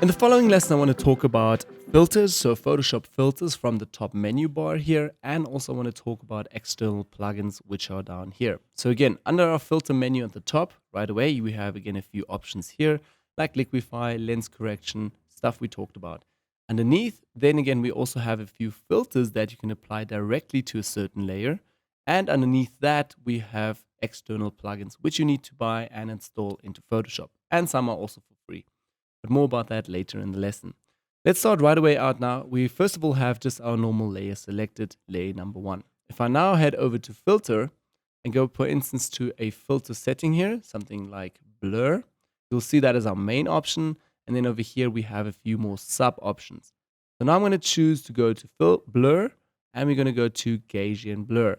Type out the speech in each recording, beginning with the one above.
In the following lesson, I want to talk about filters, so Photoshop filters from the top menu bar here, and also want to talk about external plugins, which are down here. So again, under our filter menu at the top, right away, we have again a few options here, like liquify, lens correction, stuff we talked about. Underneath, then again, we also have a few filters that you can apply directly to a certain layer. And underneath that, we have external plugins, which you need to buy and install into Photoshop. And some are also for free. But more about that later in the lesson. Let's start right away out now. We first of all have just our normal layer selected, layer number 1. If I now head over to filter and go, for instance, to a filter setting here, something like blur, you'll see that as our main option. And then over here, we have a few more sub options. So now I'm going to choose to go to blur, and we're going to go to Gaussian blur.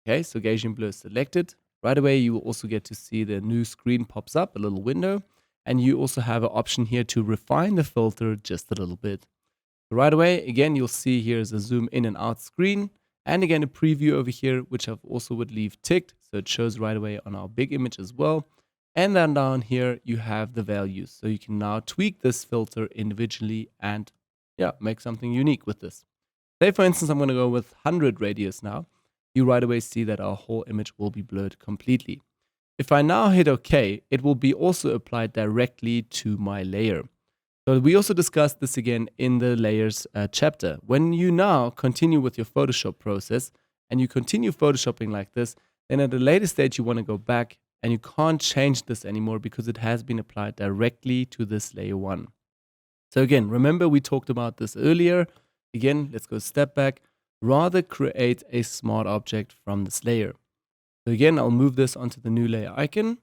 Okay, so Gaussian blur is selected. Right away, you will also get to see the new screen pops up, a little window. And you also have an option here to refine the filter just a little bit. So right away, again, you'll see here is a zoom in and out screen. And again, a preview over here, which I've also would leave ticked. So it shows right away on our big image as well. And then down here, you have the values. So you can now tweak this filter individually and make something unique with this. Say, for instance, I'm going to go with 100 radius now. You right away see that our whole image will be blurred completely. If I now hit OK, it will be also applied directly to my layer. So we also discussed this again in the layers chapter. When you now continue with your Photoshop process and you continue Photoshopping like this, then at a later stage you want to go back and you can't change this anymore because it has been applied directly to this layer 1. So again, remember we talked about this earlier. Again, let's go a step back. Rather create a smart object from this layer. So again, I'll move this onto the new layer icon.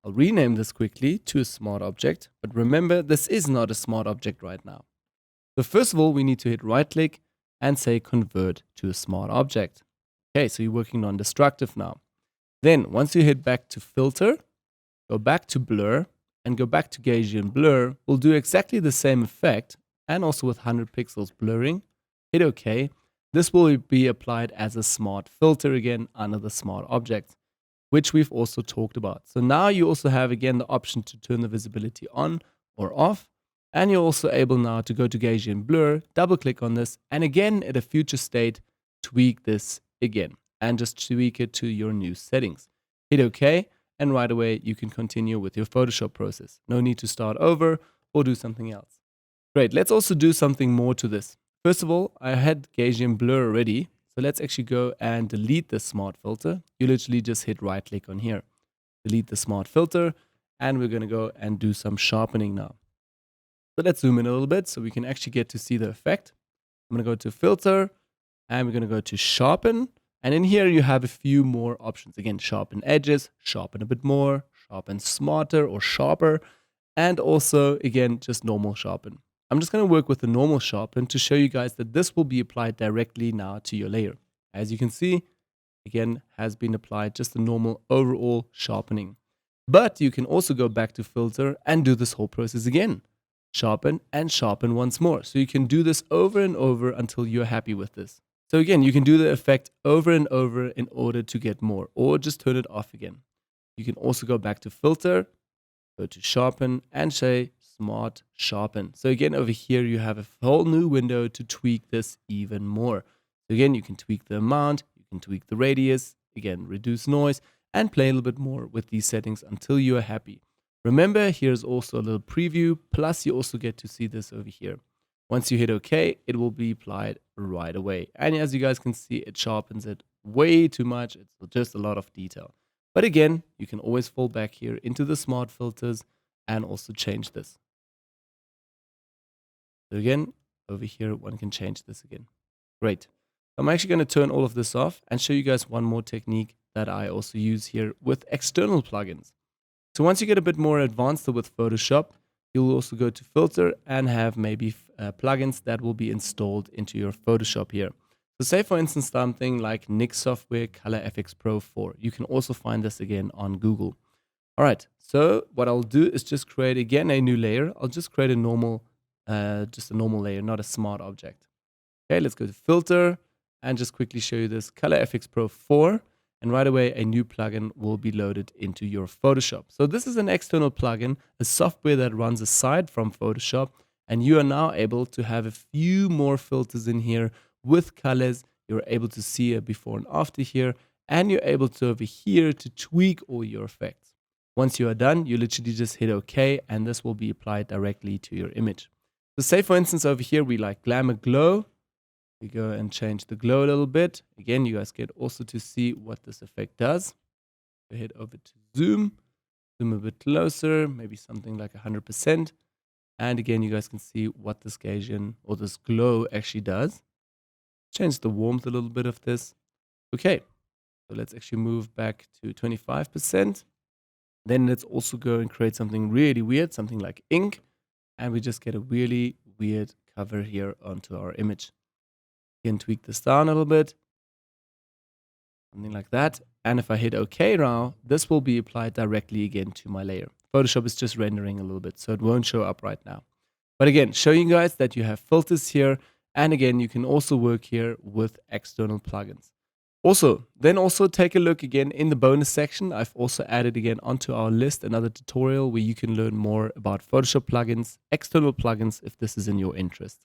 I'll rename this quickly to a smart object. But remember, this is not a smart object right now. So first of all, we need to hit right click and say convert to a smart object. Okay, so you're working non-destructive now. Then once you hit back to filter, go back to blur and go back to Gaussian blur, we'll do exactly the same effect and also with 100 pixels blurring. Hit OK. This will be applied as a smart filter again under the smart object, which we've also talked about. So now you also have again the option to turn the visibility on or off. And you're also able now to go to Gaussian blur, double click on this, and again at a future state, tweak this again and just tweak it to your new settings. Hit OK, and right away you can continue with your Photoshop process. No need to start over or do something else. Great, let's also do something more to this. First of all, I had Gaussian blur already. So let's actually go and delete the smart filter. You literally just hit right click on here. Delete the smart filter. And we're going to go and do some sharpening now. So let's zoom in a little bit so we can actually get to see the effect. I'm going to go to filter and we're going to go to sharpen. And in here you have a few more options. Again, sharpen edges, sharpen a bit more, sharpen smarter or sharper. And also, again, just normal sharpen. I'm just going to work with the normal sharpen to show you guys that this will be applied directly now to your layer. As you can see, again, has been applied just the normal overall sharpening. But you can also go back to filter and do this whole process again. Sharpen and sharpen once more. So you can do this over and over until you're happy with this. So again, you can do the effect over and over in order to get more, or just turn it off again. You can also go back to filter, go to sharpen and say smart sharpen. So again, over here, you have a whole new window to tweak this even more. So again, you can tweak the amount, you can tweak the radius, again, reduce noise, and play a little bit more with these settings until you are happy. Remember, here's also a little preview, plus you also get to see this over here. Once you hit OK, it will be applied right away. And as you guys can see, it sharpens it way too much. It's just a lot of detail. But again, you can always fall back here into the smart filters and also change this. So again, over here, one can change this again. Great. I'm actually going to turn all of this off and show you guys one more technique that I also use here with external plugins. So once you get a bit more advanced with Photoshop, you'll also go to filter and have maybe plugins that will be installed into your Photoshop here. So say for instance something like Nik Software Color FX Pro 4. You can also find this again on Google. All right, so what I'll do is just create again a new layer. I'll just create a normal, just a normal layer, not a smart object. Okay, let's go to filter and just quickly show you this Color FX Pro 4. And right away, a new plugin will be loaded into your Photoshop. So this is an external plugin, a software that runs aside from Photoshop And you are now able to have a few more filters in here with colors. You're able to see a before and after here, and you're able to over here to tweak all your effects. Once you are done, you literally just hit OK, and this will be applied directly to your image. So say for instance over here we like Glamour Glow. We go and change the glow a little bit. Again, you guys get also to see what this effect does. So head over to zoom a bit closer, maybe something like 100%. And again, you guys can see what this Gaussian or this glow actually does. Change the warmth a little bit of this. Okay, so let's actually move back to 25%. Then let's also go and create something really weird, something like ink. And we just get a really weird cover here onto our image. Again, tweak this down a little bit. Something like that. And if I hit OK now, this will be applied directly again to my layer. Photoshop is just rendering a little bit, so it won't show up right now. But again, showing you guys that you have filters here. And again, you can also work here with external plugins. Also take a look again in the bonus section. I've also added again onto our list another tutorial where you can learn more about Photoshop plugins, external plugins, if this is in your interest.